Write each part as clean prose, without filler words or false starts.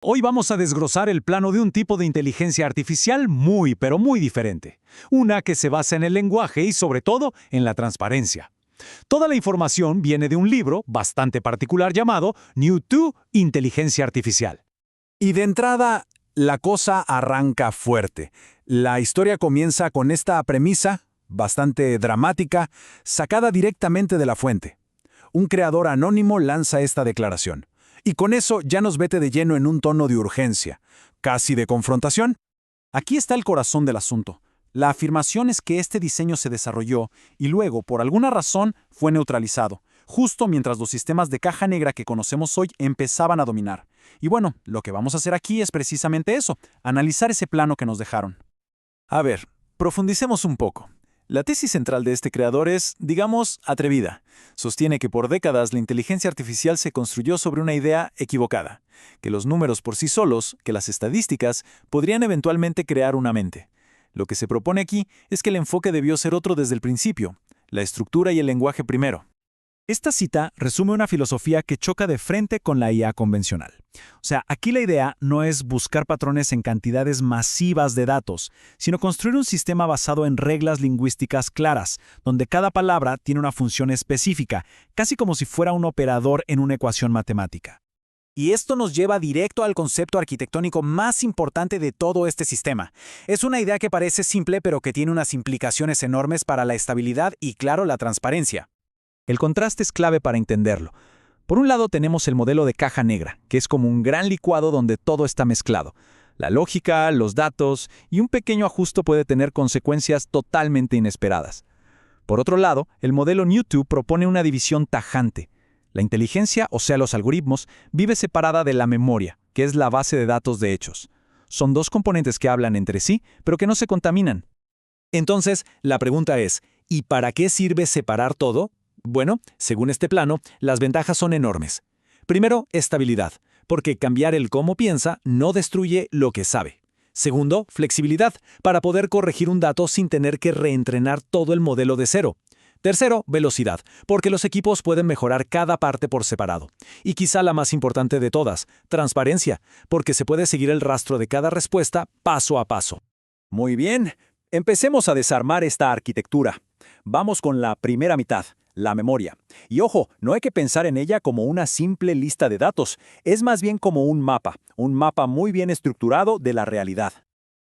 Hoy vamos a desglosar el plano de un tipo de inteligencia artificial muy, pero muy diferente. Una que se basa en el lenguaje y, sobre todo, en la transparencia. Toda la información viene de un libro bastante particular llamado New 2 Inteligencia Artificial. Y de entrada, la cosa arranca fuerte. La historia comienza con esta premisa, bastante dramática, sacada directamente de la fuente. Un creador anónimo lanza esta declaración. Y con eso ya nos mete de lleno en un tono de urgencia, casi de confrontación. Aquí está el corazón del asunto. La afirmación es que este diseño se desarrolló y luego, por alguna razón, fue neutralizado, justo mientras los sistemas de caja negra que conocemos hoy empezaban a dominar. Y bueno, lo que vamos a hacer aquí es precisamente eso, analizar ese plano que nos dejaron. A ver, profundicemos un poco. La tesis central de este creador es, digamos, atrevida. Sostiene que por décadas la inteligencia artificial se construyó sobre una idea equivocada, que los números por sí solos, que las estadísticas, podrían eventualmente crear una mente. Lo que se propone aquí es que el enfoque debió ser otro desde el principio, la estructura y el lenguaje primero. Esta cita resume una filosofía que choca de frente con la IA convencional. O sea, aquí la idea no es buscar patrones en cantidades masivas de datos, sino construir un sistema basado en reglas lingüísticas claras, donde cada palabra tiene una función específica, casi como si fuera un operador en una ecuación matemática. Y esto nos lleva directo al concepto arquitectónico más importante de todo este sistema. Es una idea que parece simple, pero que tiene unas implicaciones enormes para la estabilidad y, claro, la transparencia. El contraste es clave para entenderlo. Por un lado tenemos el modelo de caja negra, que es como un gran licuado donde todo está mezclado. La lógica, los datos y un pequeño ajuste puede tener consecuencias totalmente inesperadas. Por otro lado, el modelo New 2 propone una división tajante. La inteligencia, o sea los algoritmos, vive separada de la memoria, que es la base de datos de hechos. Son dos componentes que hablan entre sí, pero que no se contaminan. Entonces, la pregunta es, ¿y para qué sirve separar todo? Bueno, según este plano, las ventajas son enormes. Primero, estabilidad, porque cambiar el cómo piensa no destruye lo que sabe. Segundo, flexibilidad, para poder corregir un dato sin tener que reentrenar todo el modelo de cero. Tercero, velocidad, porque los equipos pueden mejorar cada parte por separado. Y quizá la más importante de todas, transparencia, porque se puede seguir el rastro de cada respuesta paso a paso. Muy bien, empecemos a desarmar esta arquitectura. Vamos con la primera mitad, la memoria. Y ojo, no hay que pensar en ella como una simple lista de datos, es más bien como un mapa muy bien estructurado de la realidad.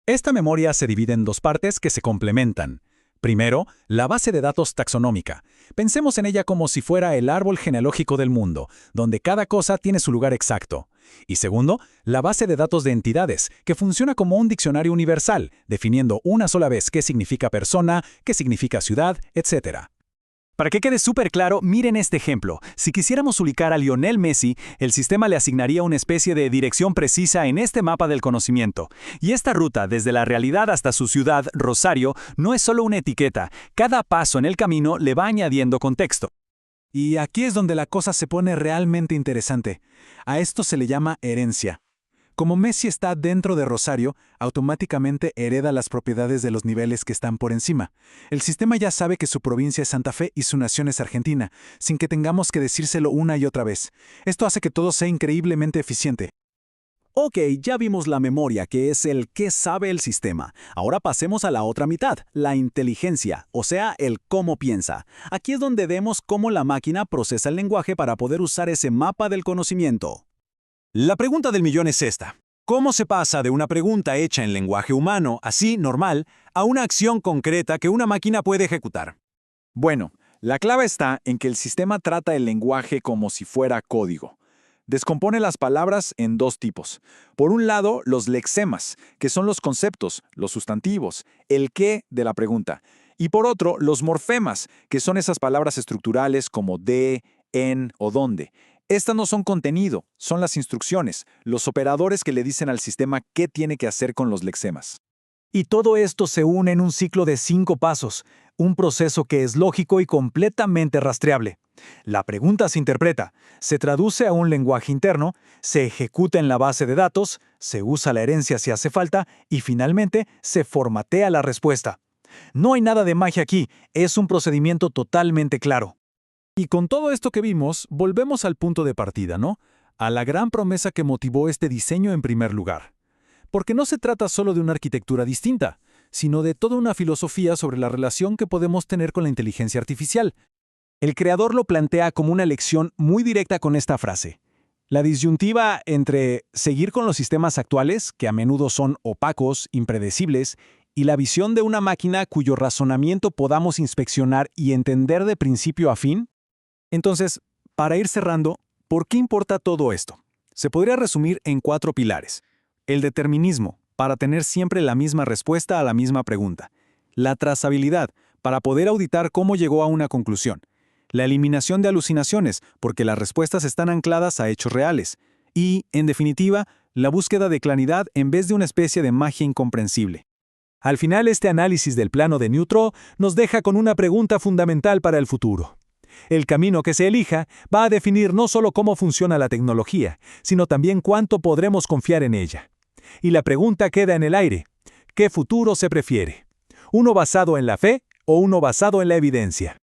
Esta memoria se divide en dos partes que se complementan. Primero, la base de datos taxonómica. Pensemos en ella como si fuera el árbol genealógico del mundo, donde cada cosa tiene su lugar exacto. Y segundo, la base de datos de entidades, que funciona como un diccionario universal, definiendo una sola vez qué significa persona, qué significa ciudad, etc. Para que quede súper claro, miren este ejemplo. Si quisiéramos ubicar a Lionel Messi, el sistema le asignaría una especie de dirección precisa en este mapa del conocimiento. Y esta ruta, desde la realidad hasta su ciudad, Rosario, no es solo una etiqueta. Cada paso en el camino le va añadiendo contexto. Y aquí es donde la cosa se pone realmente interesante. A esto se le llama herencia. Como Messi está dentro de Rosario, automáticamente hereda las propiedades de los niveles que están por encima. El sistema ya sabe que su provincia es Santa Fe y su nación es Argentina, sin que tengamos que decírselo una y otra vez. Esto hace que todo sea increíblemente eficiente. Ok, ya vimos la memoria, que es el qué sabe el sistema. Ahora pasemos a la otra mitad, la inteligencia, o sea, el cómo piensa. Aquí es donde vemos cómo la máquina procesa el lenguaje para poder usar ese mapa del conocimiento. La pregunta del millón es esta. ¿Cómo se pasa de una pregunta hecha en lenguaje humano, así, normal, a una acción concreta que una máquina puede ejecutar? Bueno, la clave está en que el sistema trata el lenguaje como si fuera código. Descompone las palabras en dos tipos. Por un lado, los lexemas, que son los conceptos, los sustantivos, el qué de la pregunta. Y por otro, los morfemas, que son esas palabras estructurales como de, en o dónde. Estas no son contenido, son las instrucciones, los operadores que le dicen al sistema qué tiene que hacer con los lexemas. Y todo esto se une en un ciclo de 5 pasos, un proceso que es lógico y completamente rastreable. La pregunta se interpreta, se traduce a un lenguaje interno, se ejecuta en la base de datos, se usa la herencia si hace falta y finalmente se formatea la respuesta. No hay nada de magia aquí, es un procedimiento totalmente claro. Y con todo esto que vimos, volvemos al punto de partida, ¿no? a la gran promesa que motivó este diseño en primer lugar. Porque no se trata solo de una arquitectura distinta, sino de toda una filosofía sobre la relación que podemos tener con la inteligencia artificial. El creador lo plantea como una lección muy directa con esta frase. La disyuntiva entre seguir con los sistemas actuales, que a menudo son opacos, impredecibles, y la visión de una máquina cuyo razonamiento podamos inspeccionar y entender de principio a fin. Entonces, para ir cerrando, ¿por qué importa todo esto? Se podría resumir en 4 pilares. El determinismo, para tener siempre la misma respuesta a la misma pregunta. La trazabilidad, para poder auditar cómo llegó a una conclusión. La eliminación de alucinaciones, porque las respuestas están ancladas a hechos reales. Y, en definitiva, la búsqueda de claridad en vez de una especie de magia incomprensible. Al final, este análisis del plano de Neutron nos deja con una pregunta fundamental para el futuro. El camino que se elija va a definir no solo cómo funciona la tecnología, sino también cuánto podremos confiar en ella. Y la pregunta queda en el aire. ¿Qué futuro se prefiere? ¿Uno basado en la fe o uno basado en la evidencia?